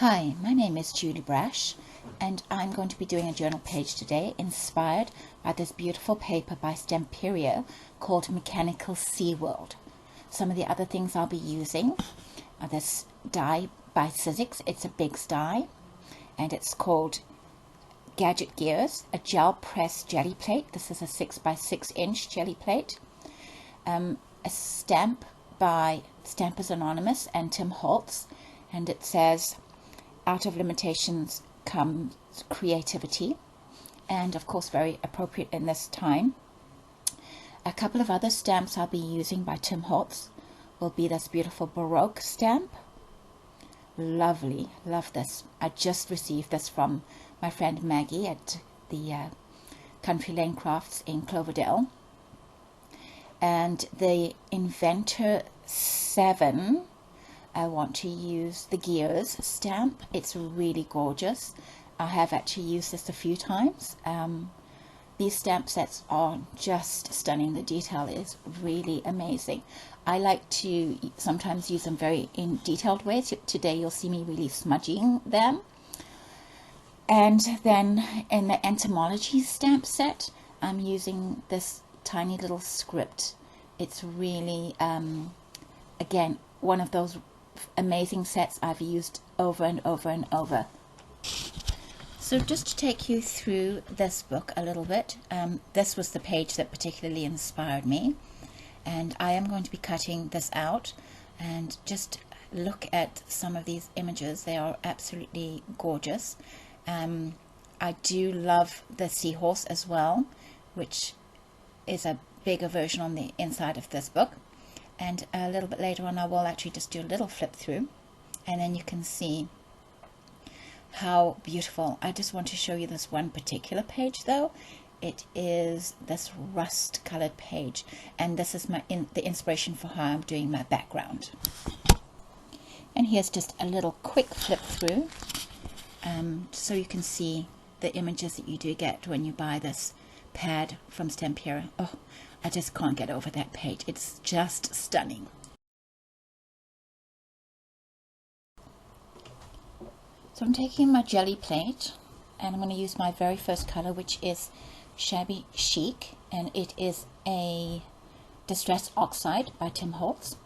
Hi, my name is Julie Brash, and I'm going to be doing a journal page today inspired by this beautiful paper by Stamperia called Mechanical Sea World. Some of the other things I'll be using are this die by Sizzix. It's a big die, and it's called Gadget Gears, a gel press jelly plate. This is a 6 by 6 inch jelly plate. A stamp by Stampers Anonymous and Tim Holtz, and it says, "Out of limitations comes creativity," and of course very appropriate in this time. A couple of other stamps I'll be using by Tim Holtz will be this beautiful Baroque stamp. Lovely, love this. I just received this from my friend Maggie at the Country Lane Crafts in Cloverdale. And the Inventor 7, I want to use the Gears stamp. It's really gorgeous. I have actually used this a few times. These stamp sets are just stunning. The detail is really amazing. I like to sometimes use them very in detailed ways. Today you'll see me really smudging them. And then in the entomology stamp set, I'm using this tiny little script. It's really, again, one of those amazing sets I've used over and over and over. So just to take you through this book a little bit, this was the page that particularly inspired me, and I am going to be cutting this out and just look at some of these images. They are absolutely gorgeous. I do love the seahorse as well, which is a bigger version on the inside of this book. And a little bit later on I will actually just do a little flip through, and then you can see how beautiful. I just want to show you this one particular page though. It is this rust colored page, and this is the inspiration for how I'm doing my background. And here's just a little quick flip through, so you can see the images that you do get when you buy this pad from Stamperia. Oh, I just can't get over that page. It's just stunning. So I'm taking my jelly plate and I'm going to use my very first color, which is Shabby Chic, and it is a Distress Oxide by Tim Holtz.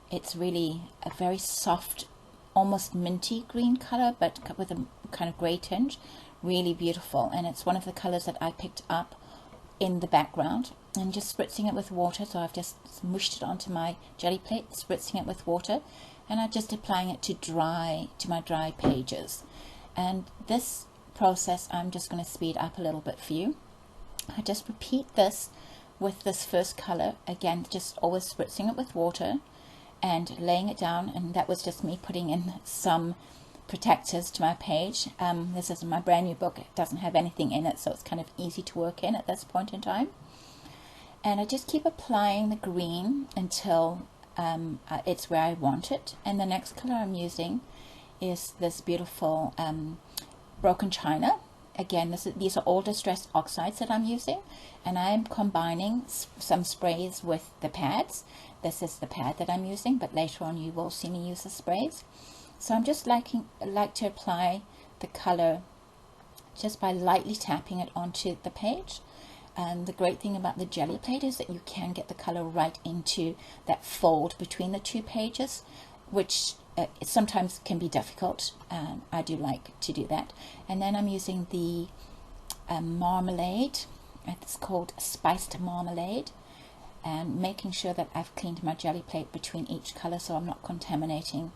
It's really a very soft, almost minty green color, but with a kind of gray tinge. Really beautiful, and it's one of the colors that I picked up in the background, and just spritzing it with water. So I've just smooshed it onto my jelly plate, spritzing it with water, and I'm just applying it to my dry pages. And this process I'm just going to speed up a little bit for you. I just repeat this with this first color again, just always spritzing it with water and laying it down. And that was just me putting in some protectors to my page. This is my brand new book. It doesn't have anything in it, so it's kind of easy to work in at this point in time. And I just keep applying the green until it's where I want it. And the next color I'm using is this beautiful broken china. Again, these are all distressed oxides that I'm using, and I'm combining some sprays with the pads. This is the pad that I'm using, but later on you will see me use the sprays. So I'm just like to apply the color just by lightly tapping it onto the page. And the great thing about the jelly plate is that you can get the color right into that fold between the two pages, which it sometimes can be difficult, and I do like to do that. And then I'm using the Marmalade. It's called Spiced Marmalade, and making sure that I've cleaned my jelly plate between each color so I'm not contaminating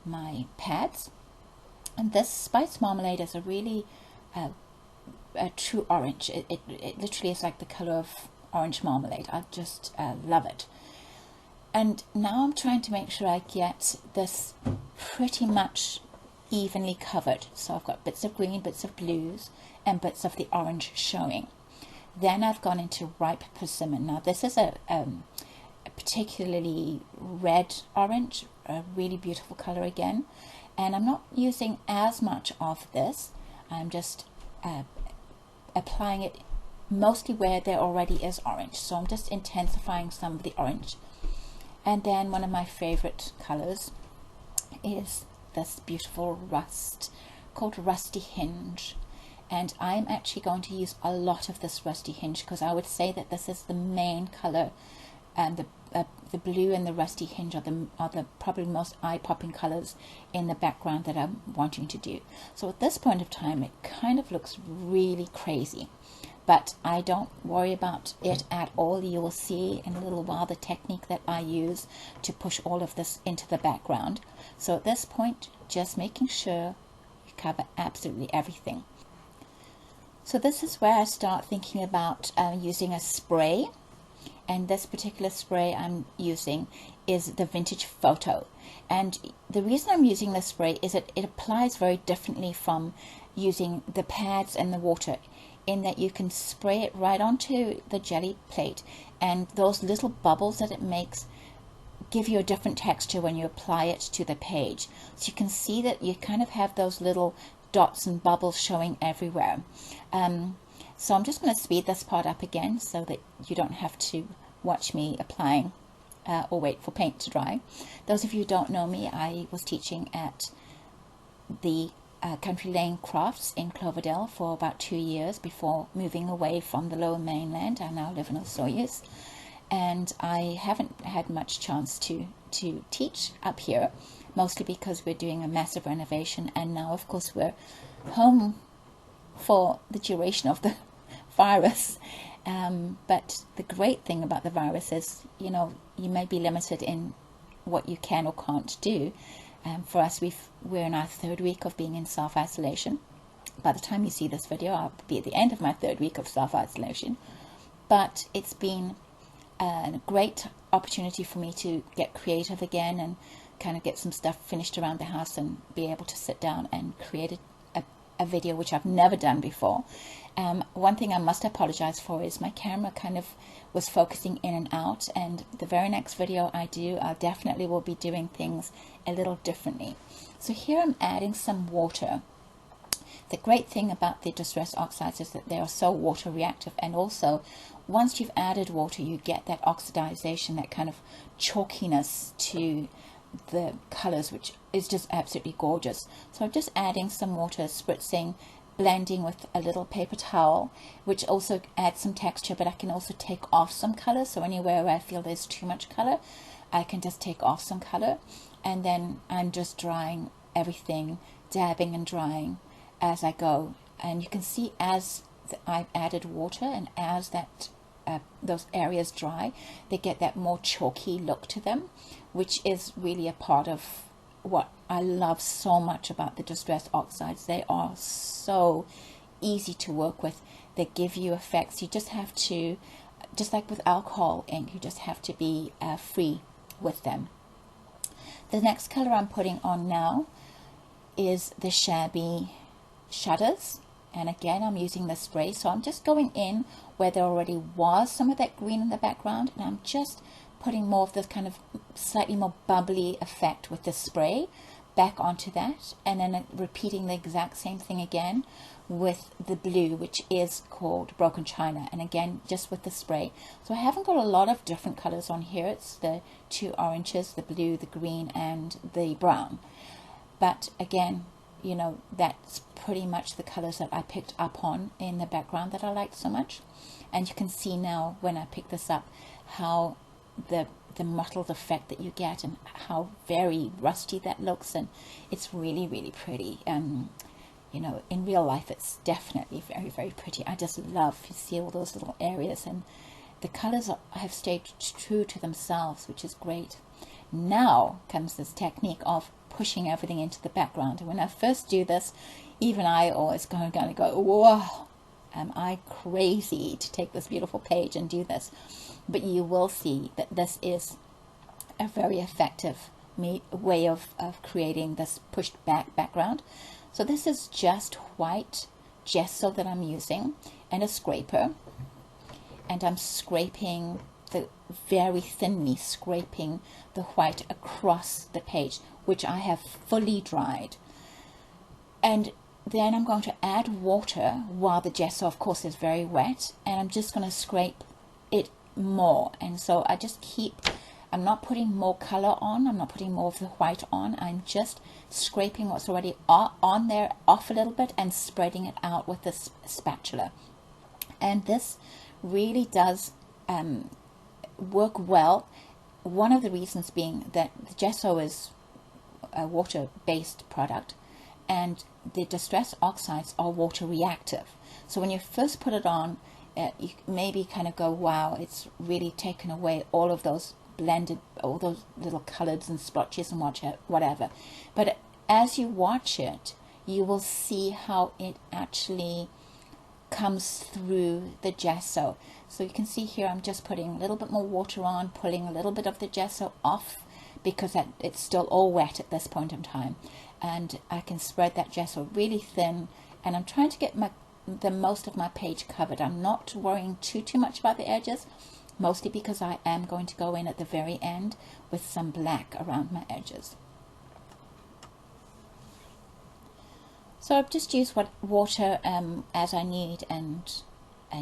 my pads. And this Spiced Marmalade is a really a true orange. It literally is like the color of orange marmalade. I just love it. And now I'm trying to make sure I get this pretty much evenly covered. So I've got bits of green, bits of blues, and bits of the orange showing. Then I've gone into ripe persimmon. Now this is a particularly red orange, a really beautiful color again. And I'm not using as much of this. I'm just applying it mostly where there already is orange. So I'm just intensifying some of the orange. And then one of my favorite colors is this beautiful rust called Rusty Hinge. And I'm actually going to use a lot of this Rusty Hinge because I would say that this is the main color, and the blue and the Rusty Hinge are the probably most eye-popping colors in the background that I'm wanting to do. So at this point of time, it kind of looks really crazy, but I don't worry about it at all. You will see in a little while the technique that I use to push all of this into the background. So at this point, just making sure you cover absolutely everything. So this is where I start thinking about using a spray, and this particular spray I'm using is the Vintage Photo. And the reason I'm using this spray is that it applies very differently from using the pads and the water, in that you can spray it right onto the jelly plate, and those little bubbles that it makes give you a different texture when you apply it to the page. So you can see that you kind of have those little dots and bubbles showing everywhere. So I'm just going to speed this part up again so that you don't have to watch me applying or wait for paint to dry. Those of you who don't know me, I was teaching at the Country Lane Crafts in Cloverdale for about 2 years before moving away from the Lower Mainland. I now live in Osoyoos, and I haven't had much chance to teach up here, mostly because we're doing a massive renovation, and now of course we're home for the duration of the virus. But the great thing about the virus is, you know, you may be limited in what you can or can't do. For us, we're in our 3rd week of being in self-isolation. By the time you see this video, I'll be at the end of my 3rd week of self-isolation. But it's been a great opportunity for me to get creative again and kind of get some stuff finished around the house and be able to sit down and create a video, which I've never done before. One thing I must apologize for is my camera kind of was focusing in and out, and the very next video I do, I definitely will be doing things a little differently. So here I'm adding some water. The great thing about the distress oxides is that they are so water reactive, and also once you've added water, you get that oxidization, that kind of chalkiness to the colors, which is just absolutely gorgeous. So I'm just adding some water, spritzing, blending with a little paper towel, which also adds some texture, but I can also take off some color. So anywhere where I feel there's too much color, I can just take off some color, and then I'm just drying everything, dabbing and drying as I go. And you can see as I've added water and as that those areas dry, they get that more chalky look to them, which is really a part of what I love so much about the distress oxides. They are so easy to work with. They give you effects. You just have to, just like with alcohol ink, you just have to be free with them. The next color I'm putting on now is the Shabby Shutters. And again, I'm using the spray, so I'm just going in where there already was some of that green in the background, and I'm just putting more of this kind of slightly more bubbly effect with the spray back onto that, and then repeating the exact same thing again with the blue, which is called Broken China, and again just with the spray. So I haven't got a lot of different colors on here. It's the 2 oranges, the blue, the green, and the brown. But again, you know, that's pretty much the colors that I picked up on in the background that I liked so much. And you can see now when I pick this up how the mottled effect that you get and how very rusty that looks, and it's really, really pretty. You know, in real life it's definitely very, very pretty. I just love to see all those little areas, and the colors have stayed true to themselves, which is great. Now comes this technique of pushing everything into the background, and when I first do this, even I always going to go, whoa, am I crazy to take this beautiful page and do this? But you will see that this is a very effective way of creating this pushed back background. So this is just white gesso that I'm using and a scraper, and I'm scraping very thinly scraping the white across the page, which I have fully dried. And then I'm going to add water while the gesso of course is very wet, and I'm just going to scrape it more. And so I just keep I'm not putting more color on, I'm not putting more of the white on, I'm just scraping what's already on there off a little bit and spreading it out with this spatula. And this really does work well. One of the reasons being that the gesso is a water-based product, and the distress oxides are water reactive. So when you first put it on, you maybe kind of go, wow, it's really taken away all of those blended, all those little colors and splotches and whatever. But as you watch it, you will see how it actually comes through the gesso. So you can see here I'm just putting a little bit more water on, pulling a little bit of the gesso off, because it's still all wet at this point in time, and I can spread that gesso really thin, and I'm trying to get the most of my page covered. I'm not worrying too much about the edges, mostly because I am going to go in at the very end with some black around my edges. So I've just used water as I need, and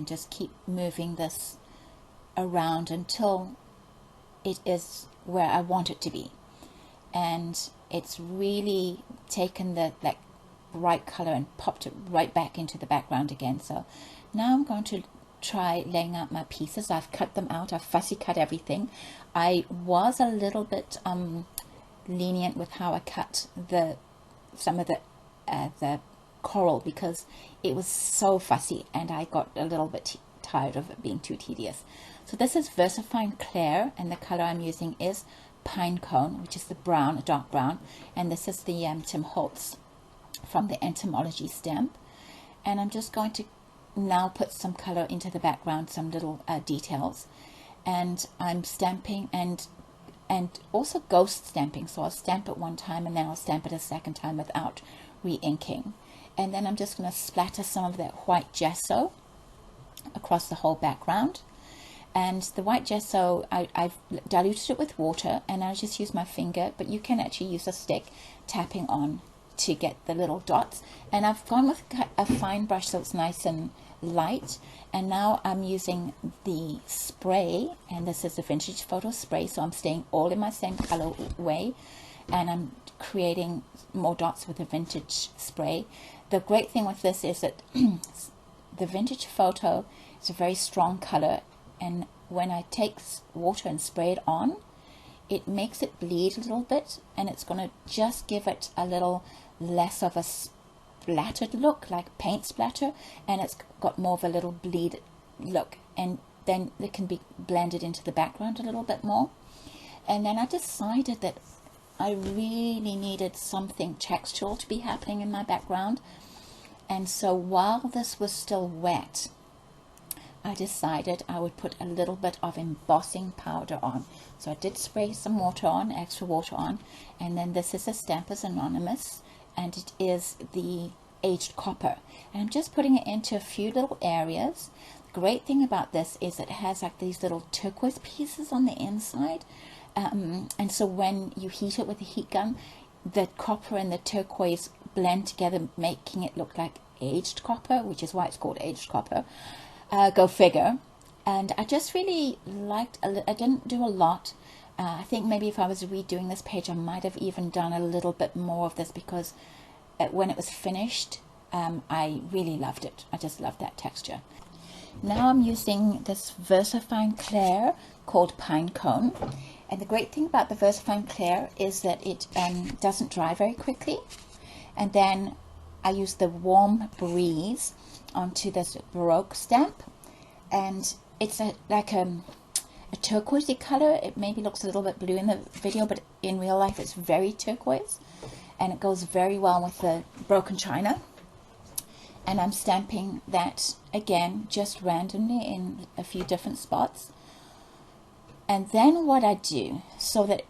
just keep moving this around until it is where I want it to be. And it's really taken the bright color and popped it right back into the background again. So now I'm going to try laying out my pieces. I've cut them out, I've fussy cut everything. I was a little bit lenient with how I cut some of the coral, because it was so fussy and I got a little bit tired of it being too tedious. So this is VersaFine Clair, and the color I'm using is Pine Cone, which is the brown, a dark brown, and this is the Tim Holtz from the Entomology stamp. And I'm just going to now put some color into the background, some little details, and I'm stamping and also ghost stamping. So I'll stamp it one time and then I'll stamp it a second time without re-inking, and then I'm just going to splatter some of that white gesso across the whole background. And the white gesso, I've diluted it with water, and I just use my finger, but you can actually use a stick tapping on to get the little dots. And I've gone with a fine brush so it's nice and light. And now I'm using the spray, and this is a vintage photo spray, so I'm staying all in my same color way, and I'm creating more dots with a vintage spray. The great thing with this is that the vintage photo is a very strong color, and when I take water and spray it on, it makes it bleed a little bit, and it's going to just give it a little less of a splattered look, like paint splatter, and it's got more of a little bleed look, and then it can be blended into the background a little bit more. And then I decided that I really needed something textural to be happening in my background, and so while this was still wet, I decided I would put a little bit of embossing powder on. So I did spray some water on, extra water on, and then this is a Stampers Anonymous, and it is the aged copper. And I'm just putting it into a few little areas. The great thing about this is it has like these little turquoise pieces on the inside, and so when you heat it with a heat gun, the copper and the turquoise blend together, making it look like aged copper, which is why it's called aged copper. Go figure. And I just really liked, I didn't do a lot. I think maybe if I was redoing this page, I might have even done a little bit more of this, because when it was finished, I really loved it. I just loved that texture. Now I'm using this VersaFine Clair called Pine Cone. And the great thing about the VersaFine Clair is that it doesn't dry very quickly. And then I use the Warm Breeze onto this Baroque stamp, and it's like a turquoisey color. It maybe looks a little bit blue in the video, but in real life it's very turquoise, and it goes very well with the broken china. And I'm stamping that again just randomly in a few different spots. And then what I do, so that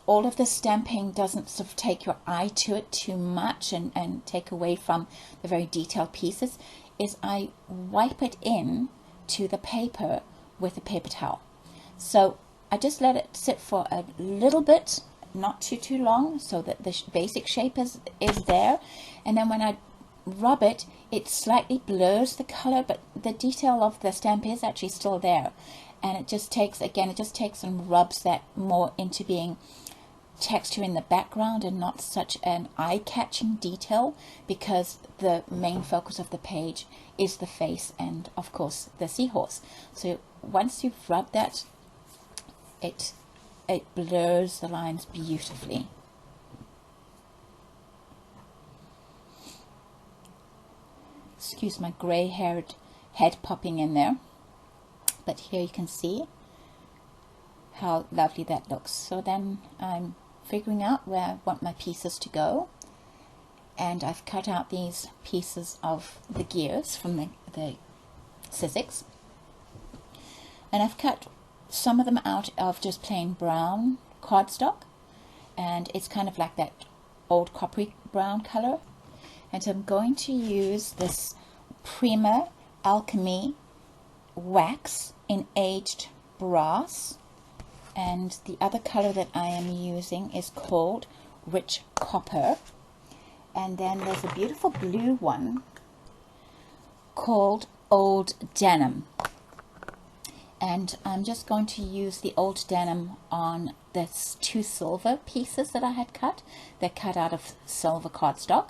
all of the stamping doesn't sort of take your eye to it too much and take away from the very detailed pieces, is I wipe it in to the paper with a paper towel. So I just let it sit for a little bit, not too long, so that the basic shape is there. And then when I rub it, it slightly blurs the color, but the detail of the stamp is actually still there. and it just takes, again, it just takes and rubs that more into being texture in the background and not such an eye-catching detail, because the main focus of the page is the face and of course the seahorse. So once you've rubbed that, it blurs the lines beautifully. Excuse my grey-haired head popping in there, but here you can see how lovely that looks. So then I'm figuring out where I want my pieces to go, and I've cut out these pieces of the gears from the Sizzix, and I've cut some of them out of just plain brown cardstock, and it's kind of like that old coppery brown color. And so I'm going to use this Prima Alchemy wax in aged brass, and the other color that I am using is called Rich Copper. And then there's a beautiful blue one called Old Denim, and I'm just going to use the Old Denim on this 2 silver pieces that I had cut. They're cut out of silver cardstock,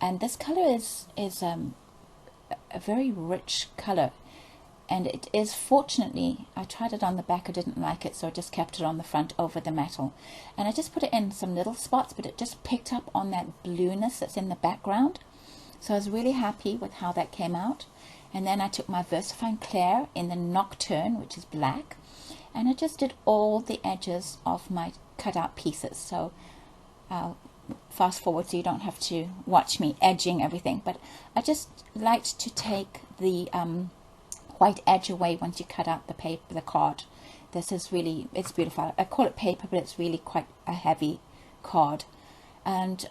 and this color is a very rich color, and it is, fortunately, I tried it on the back, I didn't like it, so I just kept it on the front over the metal, and I just put it in some little spots, but it just picked up on that blueness that's in the background. So I was really happy with how that came out. And then I took my VersaFine Clair in the Nocturne, which is black, and I just did all the edges of my cut out pieces. So I'll fast forward so you don't have to watch me edging everything, but I just liked to take the white edge away once you cut out the paper, the card. This is really, it's beautiful. I call it paper, but it's really quite a heavy card. And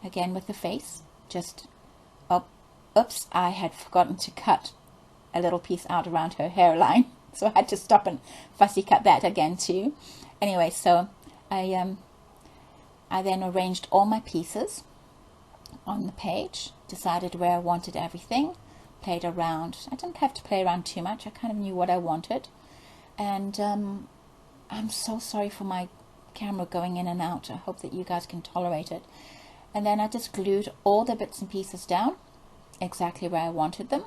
again with the face, just, oh, oops, I had forgotten to cut a little piece out around her hairline, so I had to stop and fussy cut that again too. Anyway, so I then arranged all my pieces on the page, decided where I wanted everything, played around. I didn't have to play around too much, I kind of knew what I wanted. And I'm so sorry for my camera going in and out. I hope that you guys can tolerate it. And then I just glued all the bits and pieces down exactly where I wanted them.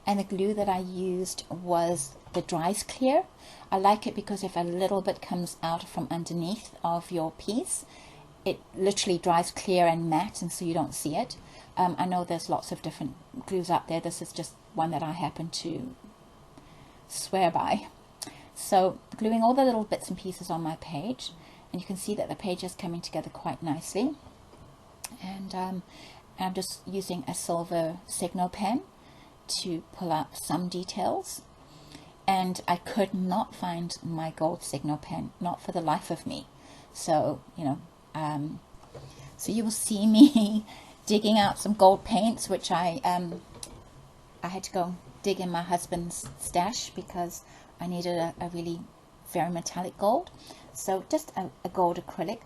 And the glue that I used was the Dries Clear. I like it because if a little bit comes out from underneath of your piece, it literally dries clear and matte, and so you don't see it. I know there's lots of different glues out there. This is just one that I happen to swear by. So gluing all the little bits and pieces on my page, and you can see that the page is coming together quite nicely. And I'm just using a silver Signal pen to pull up some details, and I could not find my gold Signal pen, not for the life of me. So you know, so you will see me digging out some gold paints, which I had to go dig in my husband's stash because I needed a really very metallic gold. So just a gold acrylic.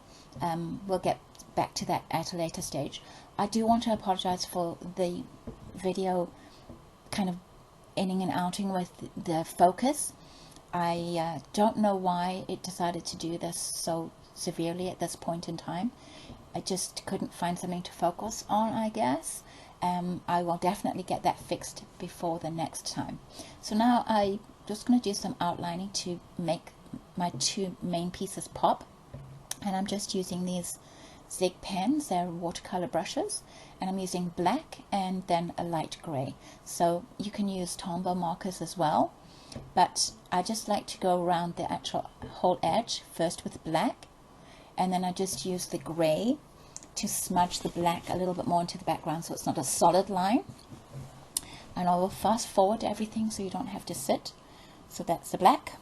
We'll get back to that at a later stage. I do want to apologize for the video kind of inning and outing with the focus. I don't know why it decided to do this so severely at this point in time. I just couldn't find something to focus on, I guess. I will definitely get that fixed before the next time. So now I'm just going to do some outlining to make my two main pieces pop, and I'm just using these Zig pens. They're watercolor brushes, and I'm using black and then a light gray. So you can use Tombow markers as well, but I just like to go around the actual whole edge first with black, and then I just use the gray to smudge the black a little bit more into the background so it's not a solid line. And I will fast forward everything so you don't have to sit. So that's the black.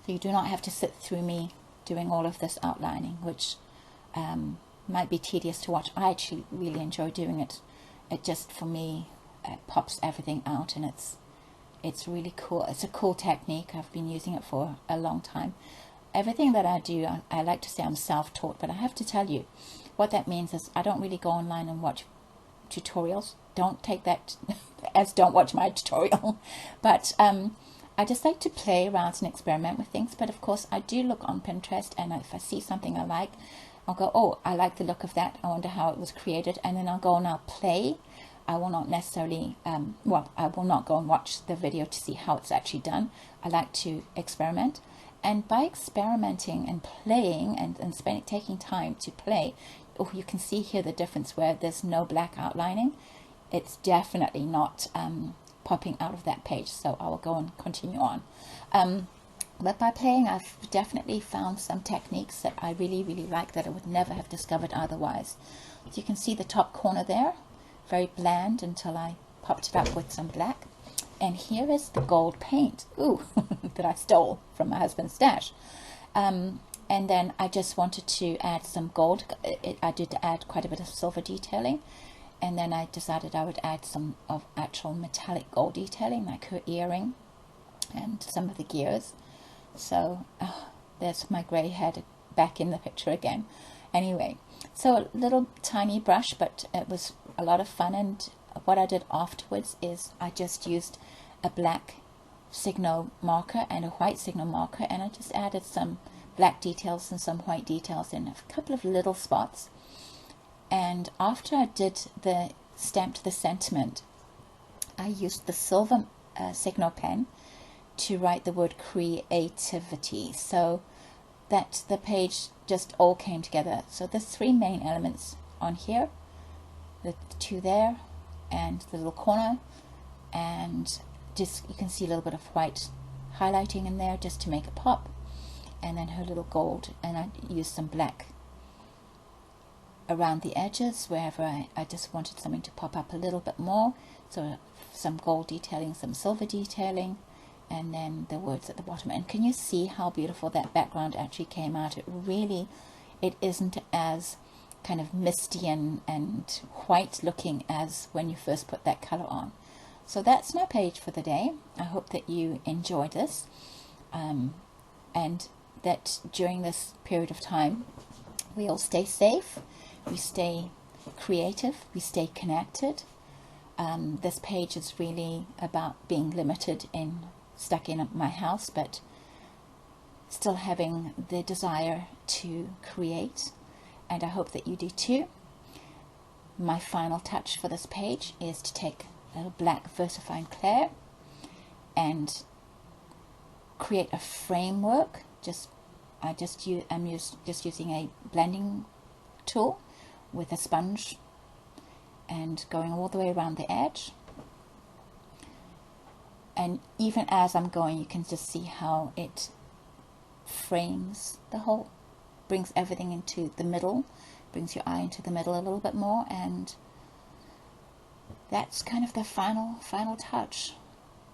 So you do not have to sit through me doing all of this outlining, which might be tedious to watch. I actually really enjoy doing it. It just, for me, pops everything out, and it's really cool. It's a cool technique. I've been using it for a long time. Everything that I do, I like to say I'm self-taught, but I have to tell you, what that means is I don't really go online and watch tutorials. Don't take that as don't watch my tutorial. But I just like to play around and experiment with things. But of course, I do look on Pinterest, and if I see something I like, I'll go, oh, I like the look of that. I wonder how it was created. And then I'll go and I'll play. I will not necessarily, I will not go and watch the video to see how it's actually done. I like to experiment. And by experimenting and playing and taking time to play, oh, you can see here the difference where there's no black outlining. It's definitely not popping out of that page. So I will go and continue on. But by playing, I've definitely found some techniques that I really, really like that I would never have discovered otherwise. So you can see the top corner there, very bland until I popped it up with some black. And here is the gold paint, ooh, that I stole from my husband's stash. And then I just wanted to add some gold. I did add quite a bit of silver detailing. And then I decided I would add some of actual metallic gold detailing, like her earring and some of the gears. So there's my grey head back in the picture again. Anyway, so a little tiny brush, but it was a lot of fun. And what I did afterwards is I just used a black Signo marker and a white Signo marker, and I just added some black details and some white details in a couple of little spots. And after I did stamped the sentiment, I used the silver Signo pen to write the word creativity, so that the page just all came together. So there's three main elements on here, the two there and the little corner, and just you can see a little bit of white highlighting in there just to make it pop, and then her little gold, and I used some black around the edges wherever I just wanted something to pop up a little bit more. So some gold detailing, some silver detailing, and then the words at the bottom. And can you see how beautiful that background actually came out? It isn't as kind of misty and white looking as when you first put that color on. So that's my page for the day. I hope that you enjoyed this, and that during this period of time we all stay safe, we stay creative, we stay connected. This page is really about being limited stuck in my house, but still having the desire to create, and I hope that you do too. My final touch for this page is to take a little black VersaFine Clair and create a framework. I'm just using a blending tool with a sponge and going all the way around the edge. And even as I'm going, you can just see how it frames the whole, brings everything into the middle, brings your eye into the middle a little bit more, and that's kind of the final touch.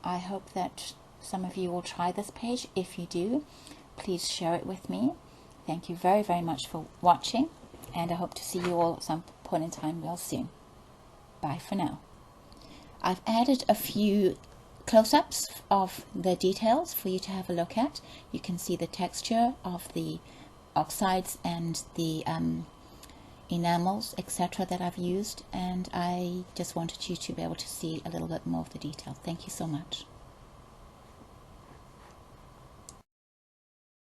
I hope that some of you will try this page. If you do, please share it with me. Thank you very, very much for watching, and I hope to see you all at some point in time real soon. Bye for now. I've added a few close-ups of the details for you to have a look at. You can see the texture of the oxides and the enamels, etc. that I've used, and I just wanted you to be able to see a little bit more of the detail. Thank you so much.